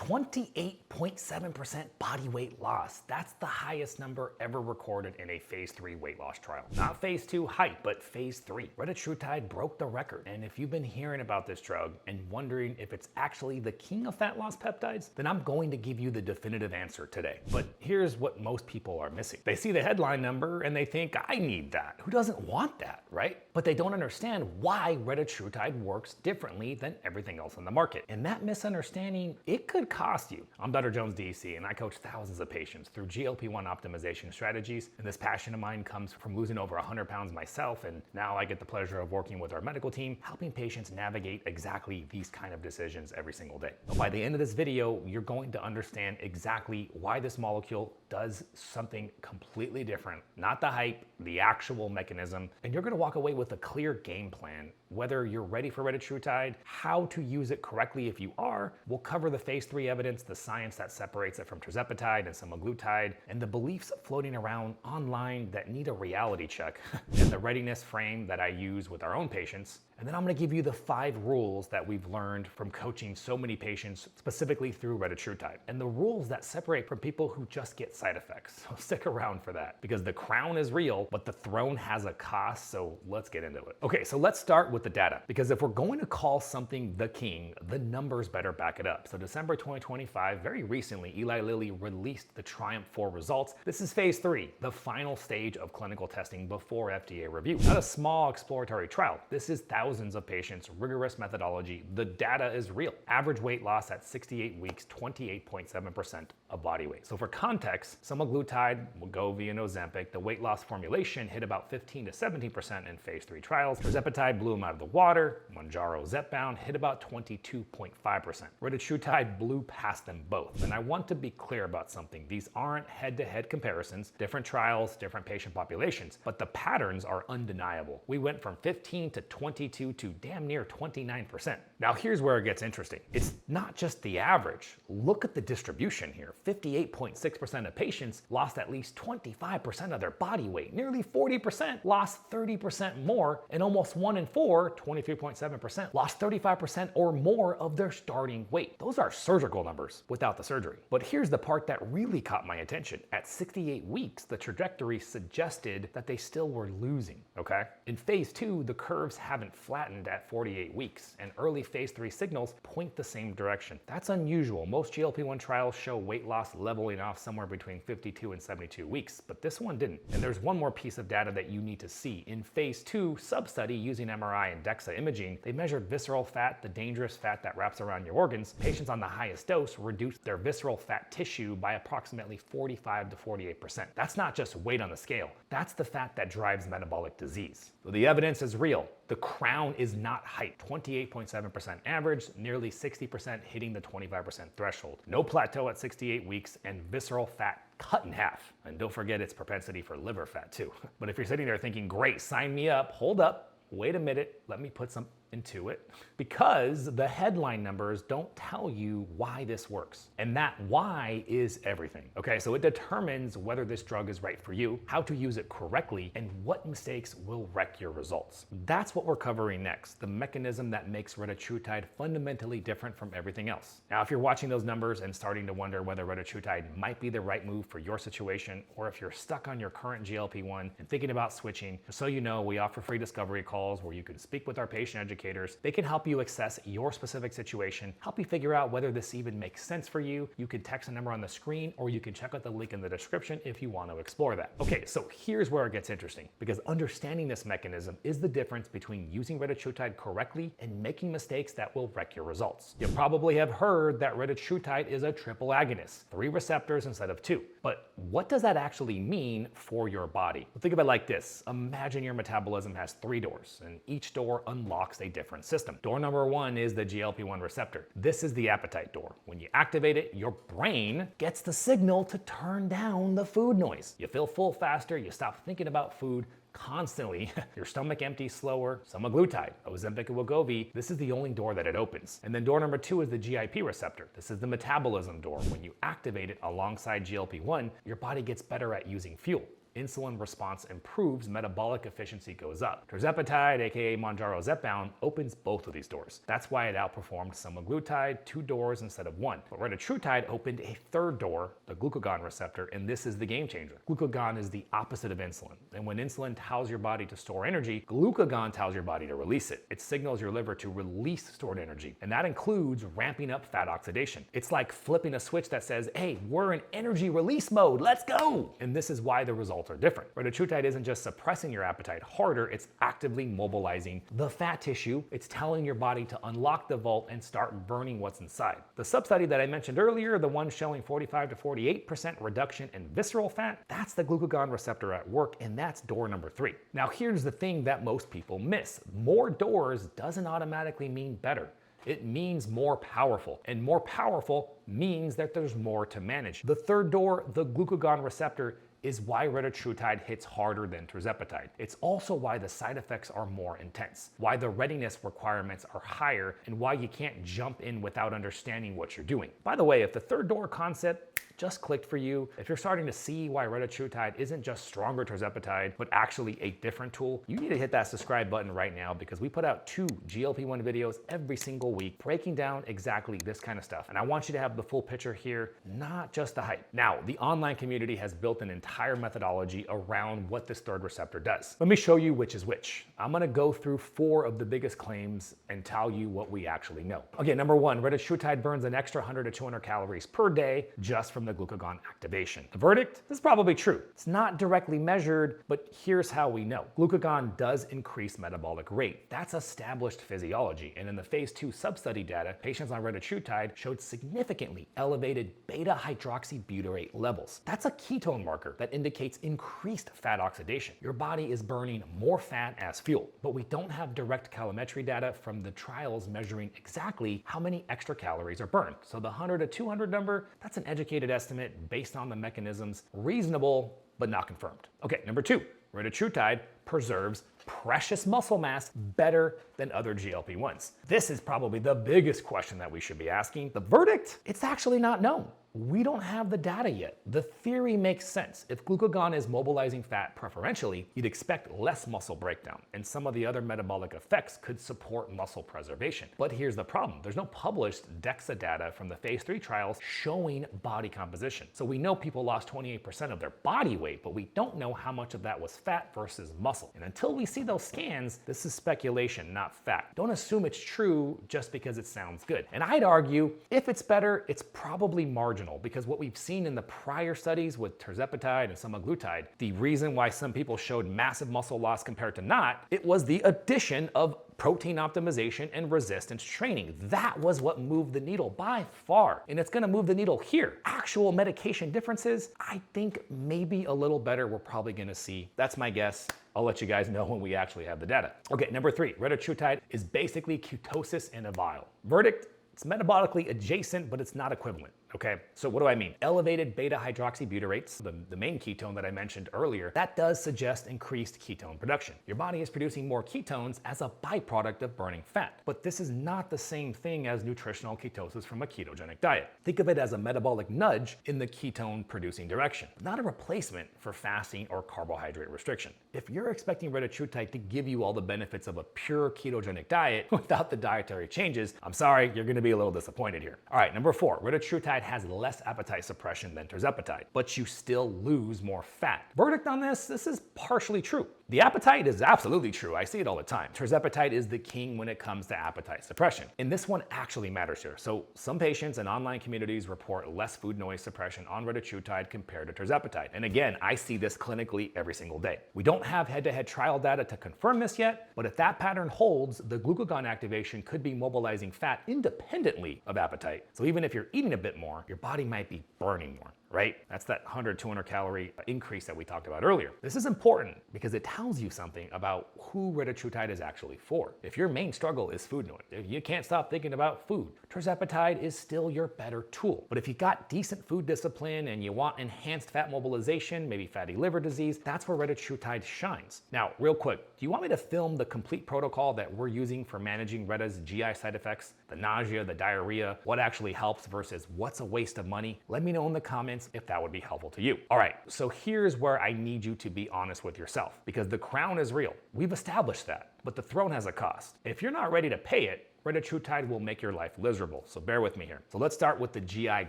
28.7% body weight loss. That's the highest number ever recorded in a phase 3 weight loss trial. Not phase 2 hype, but phase 3. Retatrutide broke the record. And if you've been hearing about this drug and wondering if it's actually the king of fat loss peptides, then I'm going to give you the definitive answer today. But here's what most people are missing. They see the headline number and they think, I need that. Who doesn't want that, right? But they don't understand why retatrutide works differently than everything else on the market. And that misunderstanding, it could cost you. I'm Dr. Jones, DC, and I coach thousands of patients through GLP-1 optimization strategies. And this passion of mine comes from losing over 100 pounds myself. And now I get the pleasure of working with our medical team, helping patients navigate exactly these kind of decisions every single day. But by the end of this video, you're going to understand exactly why this molecule does something completely different. Not the hype, the actual mechanism. And you're gonna walk away with a clear game plan, whether you're ready for retatrutide, how to use it correctly if you are. We'll cover the phase 3 evidence, the science that separates it from tirzepatide and semaglutide, and the beliefs floating around online that need a reality check, and the readiness frame that I use with our own patients. And then I'm gonna give you the 5 rules that we've learned from coaching so many patients, specifically through retatrutide, and the rules that separate from people who just get side effects. So stick around for that, because the crown is real, but the throne has a cost, so let's get into it. Okay, so let's start with the data, because if we're going to call something the king, the numbers better back it up. So December 2025, very recently, Eli Lilly released the TRIUMPH-4 results. This is phase 3, the final stage of clinical testing before FDA review. Not a small exploratory trial. This is thousands of patients, rigorous methodology. The data is real. Average weight loss at 68 weeks, 28.7% of body weight. So for context, semaglutide, Wegovy, and Ozempic, the weight loss formulation hit about 15 to 17% in phase 3 trials. Tirzepatide blew them out of the water. Mounjaro Zepbound hit about 22.5%. Retatrutide blew past them both. And I want to be clear about something. These aren't head-to-head comparisons, different trials, different patient populations, but the patterns are undeniable. We went from 15 to 22 to damn near 29%. Now here's where it gets interesting. It's not just the average. Look at the distribution here. 58.6% of patients lost at least 25% of their body weight. Nearly 40% lost 30% more, and almost 1 in 4, 23.7%, lost 35% or more of their starting weight. Those are surgical numbers without the surgery. But here's the part that really caught my attention. At 68 weeks, the trajectory suggested that they still were losing, okay? In phase 2, the curves haven't flattened at 48 weeks, and early phase 3 signals point the same direction. That's unusual. Most GLP-1 trials show weight loss leveling off somewhere between 52 and 72 weeks, but this one didn't. And there's one more piece of data that you need to see. In phase 2 sub-study using MRI and DEXA imaging, they measured visceral fat, the dangerous fat that wraps around your organs. Patients on the highest dose reduced their visceral fat tissue by approximately 45 to 48%. That's not just weight on the scale. That's the fat that drives metabolic disease. So the evidence is real. The crown is not hype. 28.7% average, nearly 60% hitting the 25% threshold. No plateau at 68 weeks, and visceral fat cut in half. And don't forget its propensity for liver fat too. But if you're sitting there thinking, great, sign me up, hold up, wait a minute, let me put some into it, because the headline numbers don't tell you why this works. And that why is everything. Okay, so it determines whether this drug is right for you, how to use it correctly, and what mistakes will wreck your results. That's what we're covering next, the mechanism that makes retatrutide fundamentally different from everything else. Now, if you're watching those numbers and starting to wonder whether retatrutide might be the right move for your situation, or if you're stuck on your current GLP-1 and thinking about switching, so you know, we offer free discovery calls where you can speak with our patient educators. They can help you assess your specific situation, help you figure out whether this even makes sense for you. You can text the number on the screen, or you can check out the link in the description if you want to explore that. Okay, so here's where it gets interesting, because understanding this mechanism is the difference between using retatrutide correctly and making mistakes that will wreck your results. You probably have heard that retatrutide is a triple agonist, 3 receptors instead of 2. But what does that actually mean for your body? Well, think of it like this. Imagine your metabolism has 3 doors, and each door unlocks a different system. Door number 1 is the GLP-1 receptor. This is the appetite door. When you activate it, your brain gets the signal to turn down the food noise. You feel full faster, you stop thinking about food constantly, your stomach empties slower. Semaglutide, Ozempic, and Wegovy, this is the only door that it opens. And then door number 2 is the GIP receptor. This is the metabolism door. When you activate it alongside GLP-1, your body gets better at using fuel. insulin response improves, metabolic efficiency goes up. Tirzepatide, aka Mounjaro Zepbound, opens both of these doors. That's why it outperformed semaglutide 2 doors instead of 1. But Retatrutide opened a third door, the glucagon receptor, and this is the game changer. Glucagon is the opposite of insulin, and when insulin tells your body to store energy, glucagon tells your body to release it. It signals your liver to release stored energy, and that includes ramping up fat oxidation. It's like flipping a switch that says, hey, we're in energy release mode, let's go! And this is why the results are different. Retatrutide isn't just suppressing your appetite harder, it's actively mobilizing the fat tissue. It's telling your body to unlock the vault and start burning what's inside. The sub-study that I mentioned earlier, the one showing 45 to 48% reduction in visceral fat, that's the glucagon receptor at work, and that's door number 3. Now here's the thing that most people miss. More doors doesn't automatically mean better. It means more powerful, and more powerful means that there's more to manage. The third door, the glucagon receptor, is why Retatrutide hits harder than tirzepatide. It's also why the side effects are more intense, why the readiness requirements are higher, and why you can't jump in without understanding what you're doing. By the way, if the third door concept just clicked for you, if you're starting to see why Retatrutide isn't just stronger tirzepatide, but actually a different tool, you need to hit that subscribe button right now, because we put out 2 GLP-1 videos every single week breaking down exactly this kind of stuff. And I want you to have the full picture here, not just the hype. Now, the online community has built an entire methodology around what this third receptor does. Let me show you which is which. I'm gonna go through 4 of the biggest claims and tell you what we actually know. Okay, number 1, Retatrutide burns an extra 100 to 200 calories per day just from the glucagon activation. The verdict? This is probably true. It's not directly measured, but here's how we know. Glucagon does increase metabolic rate. That's established physiology. And in the phase 2 sub-study data, patients on Retatrutide showed significantly elevated beta-hydroxybutyrate levels. That's a ketone marker that indicates increased fat oxidation. Your body is burning more fat as fuel, but we don't have direct calorimetry data from the trials measuring exactly how many extra calories are burned. So the 100 to 200 number, that's an educated estimate based on the mechanisms, reasonable, but not confirmed. Okay, number 2, Retatrutide preserves precious muscle mass better than other GLP-1s. This is probably the biggest question that we should be asking. The verdict? It's actually not known. We don't have the data yet. The theory makes sense. If glucagon is mobilizing fat preferentially, you'd expect less muscle breakdown, and some of the other metabolic effects could support muscle preservation. But here's the problem. There's no published DEXA data from the phase 3 trials showing body composition. So we know people lost 28% of their body weight, but we don't know how much of that was fat versus muscle. And until we see those scans, this is speculation, not fact. Don't assume it's true just because it sounds good. And I'd argue, if it's better, it's probably marginal, because what we've seen in the prior studies with tirzepatide and semaglutide, the reason why some people showed massive muscle loss compared to not, it was the addition of protein optimization and resistance training. That was what moved the needle by far. And it's gonna move the needle here. Actual medication differences, I think maybe a little better we're probably gonna see. That's my guess. I'll let you guys know when we actually have the data. Okay, number 3, Retatrutide is basically ketosis in a vial. Verdict? It's metabolically adjacent, but it's not equivalent. Okay, so what do I mean? Elevated beta-hydroxybutyrates, the main ketone that I mentioned earlier, that does suggest increased ketone production. Your body is producing more ketones as a byproduct of burning fat. But this is not the same thing as nutritional ketosis from a ketogenic diet. Think of it as a metabolic nudge in the ketone-producing direction, not a replacement for fasting or carbohydrate restriction. If you're expecting Retatrutide to give you all the benefits of a pure ketogenic diet without the dietary changes, I'm sorry, you're gonna be a little disappointed here. All right, number 4, Retatrutide has less appetite suppression than tirzepatide, but you still lose more fat. Verdict on this is partially true. The appetite is absolutely true. I see it all the time. Tirzepatide is the king when it comes to appetite suppression. And this one actually matters here. So some patients and online communities report less food noise suppression on Retatrutide compared to tirzepatide. And again, I see this clinically every single day. We don't have head-to-head trial data to confirm this yet, but if that pattern holds, the glucagon activation could be mobilizing fat independently of appetite. So even if you're eating a bit more, your body might be burning more, right? That's that 100, 200 calorie increase that we talked about earlier. This is important because it tells you something about who Retatrutide is actually for. If your main struggle is food noise, if you can't stop thinking about food, tirzepatide is still your better tool. But if you got decent food discipline and you want enhanced fat mobilization, maybe fatty liver disease, that's where Retatrutide shines. Now, real quick, do you want me to film the complete protocol that we're using for managing Reta's GI side effects, the nausea, the diarrhea, what actually helps versus what's a waste of money? Let me know in the comments comments if that would be helpful to you. All right, so here's where I need you to be honest with yourself, because the crown is real. We've established that, but the throne has a cost. If you're not ready to pay it, Retatrutide will make your life miserable, so bear with me here. So let's start with the GI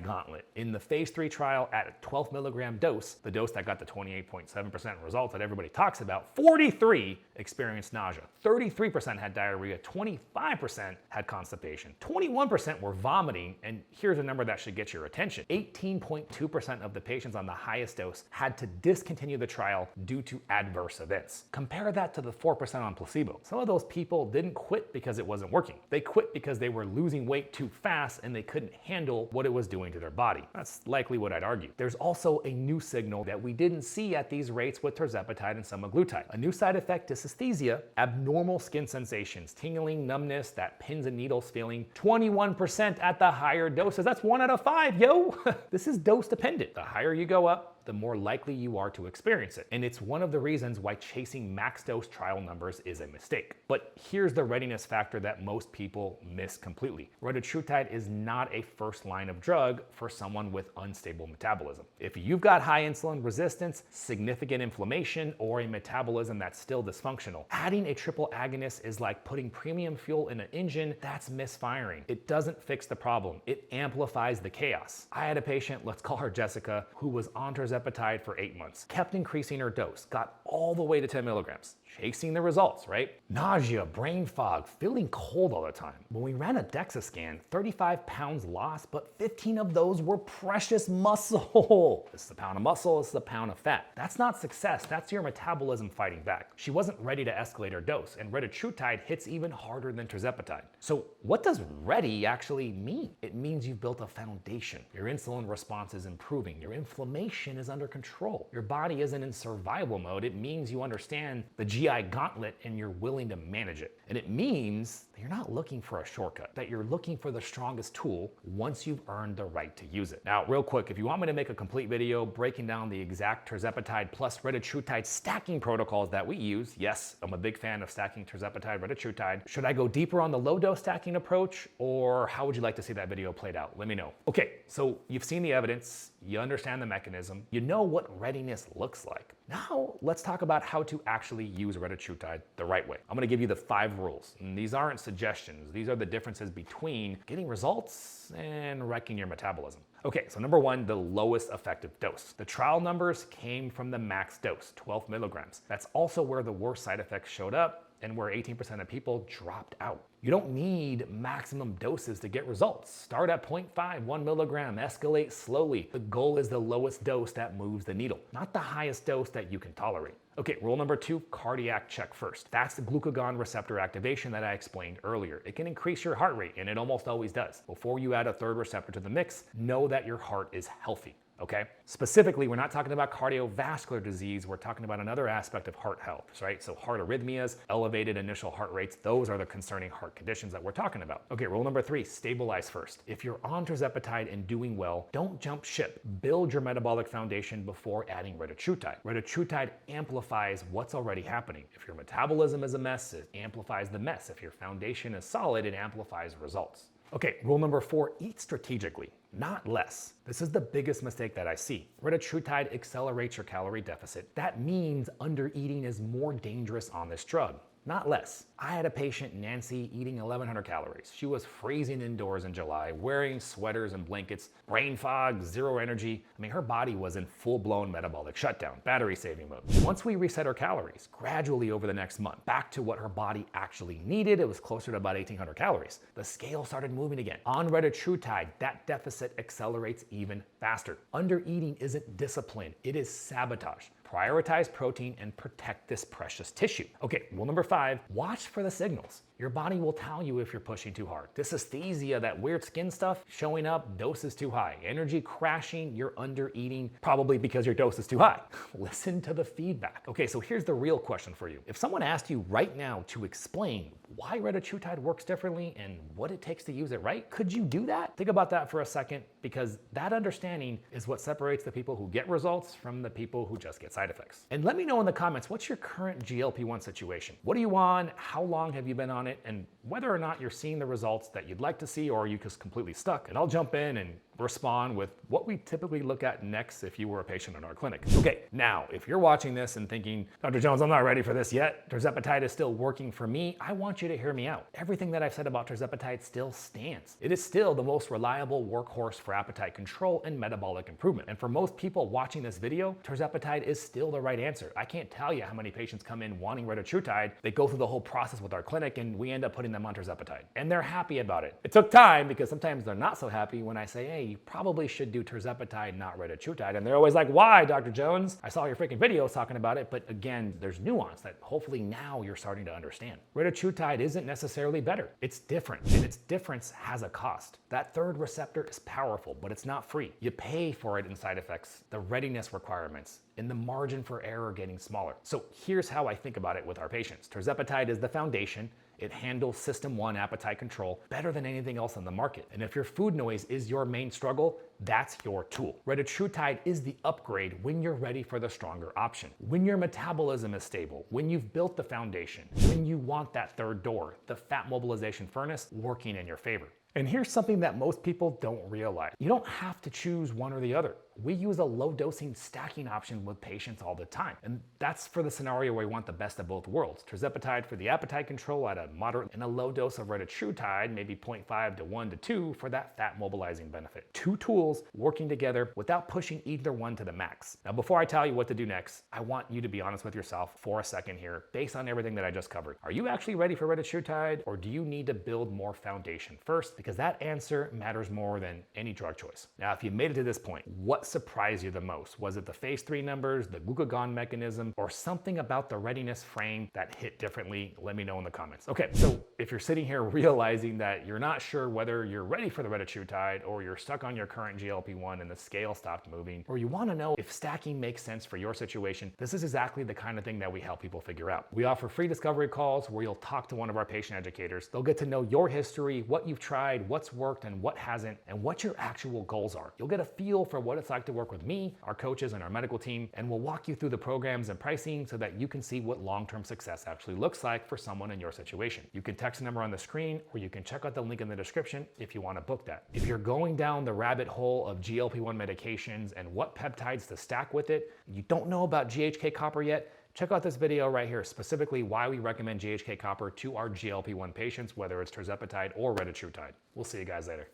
gauntlet. In the phase 3 trial at a 12 milligram dose, the dose that got the 28.7% results that everybody talks about, 43 experienced nausea, 33% had diarrhea, 25% had constipation, 21% were vomiting, and here's a number that should get your attention. 18.2% of the patients on the highest dose had to discontinue the trial due to adverse events. Compare that to the 4% on placebo. Some of those people didn't quit because it wasn't working. They quit because they were losing weight too fast and they couldn't handle what it was doing to their body. That's likely what I'd argue. There's also a new signal that we didn't see at these rates with tirzepatide and semaglutide. A new side effect is dysesthesia, abnormal skin sensations, tingling, numbness, that pins and needles feeling, 21% at the higher doses. That's 1 out of 5, yo! This is dose dependent. The higher you go up, the more likely you are to experience it. And it's one of the reasons why chasing max dose trial numbers is a mistake. But here's the readiness factor that most people miss completely. Retatrutide is not a first line of drug for someone with unstable metabolism. If you've got high insulin resistance, significant inflammation, or a metabolism that's still dysfunctional, adding a triple agonist is like putting premium fuel in an engine that's misfiring. It doesn't fix the problem. It amplifies the chaos. I had a patient, let's call her Jessica, who was on tirzepatide for 8 months, kept increasing her dose, got all the way to 10 milligrams, chasing the results, right? Nausea, brain fog, feeling cold all the time. When we ran a DEXA scan, 35 pounds lost, but 15 of those were precious muscle. This is a pound of muscle, this is a pound of fat. That's not success, that's your metabolism fighting back. She wasn't ready to escalate her dose, and Retatrutide hits even harder than tirzepatide. So what does ready actually mean? It means you've built a foundation. Your insulin response is improving, your inflammation is under control. Your body isn't in survival mode. It means you understand the GI gauntlet and you're willing to manage it. And it means that you're not looking for a shortcut, that you're looking for the strongest tool once you've earned the right to use it. Now, real quick, if you want me to make a complete video breaking down the exact tirzepatide plus Retatrutide stacking protocols that we use, yes, I'm a big fan of stacking tirzepatide, Retatrutide. Should I go deeper on the low dose stacking approach, or how would you like to see that video played out? Let me know. Okay, so you've seen the evidence, you understand the mechanism, you know what readiness looks like. Now, let's talk about how to actually use Retatrutide the right way. I'm gonna give you the 5 rules. And these aren't suggestions. These are the differences between getting results and wrecking your metabolism. Okay, so number 1, the lowest effective dose. The trial numbers came from the max dose, 12 milligrams. That's also where the worst side effects showed up and where 18% of people dropped out. You don't need maximum doses to get results. Start at 0.5, 1 milligram, escalate slowly. The goal is the lowest dose that moves the needle, not the highest dose that you can tolerate. Okay, rule number 2, cardiac check first. That's the glucagon receptor activation that I explained earlier. It can increase your heart rate, and it almost always does. Before you add a third receptor to the mix, know that your heart is healthy. Okay? Specifically, we're not talking about cardiovascular disease, we're talking about another aspect of heart health, right? So heart arrhythmias, elevated initial heart rates, those are the concerning heart conditions that we're talking about. Okay, rule number 3, stabilize first. If you're on tirzepatide and doing well, don't jump ship. Build your metabolic foundation before adding Retatrutide. Retatrutide amplifies what's already happening. If your metabolism is a mess, it amplifies the mess. If your foundation is solid, it amplifies results. Okay, rule number 4, eat strategically, not less. This is the biggest mistake that I see. Retatrutide accelerates your calorie deficit. That means undereating is more dangerous on this drug, not less. I had a patient, Nancy, eating 1,100 calories. She was freezing indoors in July, wearing sweaters and blankets, brain fog, zero energy. I mean, her body was in full-blown metabolic shutdown, battery saving mode. Once we reset her calories, gradually over the next month, back to what her body actually needed, it was closer to about 1,800 calories. The scale started moving again. On Retatrutide, that deficit accelerates even faster. Undereating isn't discipline, it is sabotage. Prioritize protein and protect this precious tissue. Okay, rule number 5, watch for the signals. Your body will tell you if you're pushing too hard. Dysesthesia, that weird skin stuff showing up, dose is too high. Energy crashing, you're under eating, probably because your dose is too high. Listen to the feedback. Okay, so here's the real question for you. If someone asked you right now to explain why Retatrutide works differently and what it takes to use it right, could you do that? Think about that for a second, because that understanding is what separates the people who get results from the people who just get side effects. And let me know in the comments, what's your current GLP-1 situation? What are you on? How long have you been on it? And whether or not you're seeing the results that you'd like to see, or are you just completely stuck? And I'll jump in and respond with what we typically look at next if you were a patient in our clinic. Okay, now, if you're watching this and thinking, Dr. Jones, I'm not ready for this yet, tirzepatide is still working for me, I want you to hear me out. Everything that I've said about tirzepatide still stands. It is still the most reliable workhorse for appetite control and metabolic improvement. And for most people watching this video, tirzepatide is still the right answer. I can't tell you how many patients come in wanting retatrutide, they go through the whole process with our clinic, and we end up putting them on tirzepatide. And they're happy about it. It took time because sometimes they're not so happy when I say, hey, you probably should do tirzepatide, not retatrutide. And they're always like, why, Dr. Jones? I saw your freaking videos talking about it. But again, there's nuance that hopefully now you're starting to understand. Retatrutide isn't necessarily better. It's different, and its difference has a cost. That third receptor is powerful, but it's not free. You pay for it in side effects, the readiness requirements, and the margin for error getting smaller. So here's how I think about it with our patients. Tirzepatide is the foundation. It handles system 1 appetite control better than anything else on the market. And if your food noise is your main struggle, that's your tool. Retatrutide is the upgrade when you're ready for the stronger option. When your metabolism is stable, when you've built the foundation, when you want that third door, the fat mobilization furnace working in your favor. And here's something that most people don't realize. You don't have to choose one or the other. We use a low dosing stacking option with patients all the time. And that's for the scenario where we want the best of both worlds. Tirzepatide for the appetite control at a moderate and a low dose of retatrutide, maybe 0.5 to 1 to 2 for that fat mobilizing benefit. Two tools working together without pushing either one to the max. Now, before I tell you what to do next, I want you to be honest with yourself for a second here, based on everything that I just covered. Are you actually ready for retatrutide, or do you need to build more foundation first? Because that answer matters more than any drug choice. Now, if you made it to this point, what surprised you the most? Was it the phase 3 numbers, the glucagon mechanism, or something about the readiness frame that hit differently? Let me know in the comments. Okay, so if you're sitting here realizing that you're not sure whether you're ready for the retatrutide, or you're stuck on your current GLP-1 and the scale stopped moving, or you want to know if stacking makes sense for your situation, this is exactly the kind of thing that we help people figure out. We offer free discovery calls where you'll talk to one of our patient educators. They'll get to know your history, what you've tried, what's worked and what hasn't, and what your actual goals are. You'll get a feel for what it's like to work with me, our coaches, and our medical team, and we'll walk you through the programs and pricing so that you can see what long-term success actually looks like for someone in your situation. You can text the number on the screen, or you can check out the link in the description if you want to book that. If you're going down the rabbit hole of GLP-1 medications and what peptides to stack with it, you don't know about GHK copper yet, check out this video right here, specifically why we recommend GHK copper to our GLP-1 patients, whether it's tirzepatide or retatrutide. We'll see you guys later.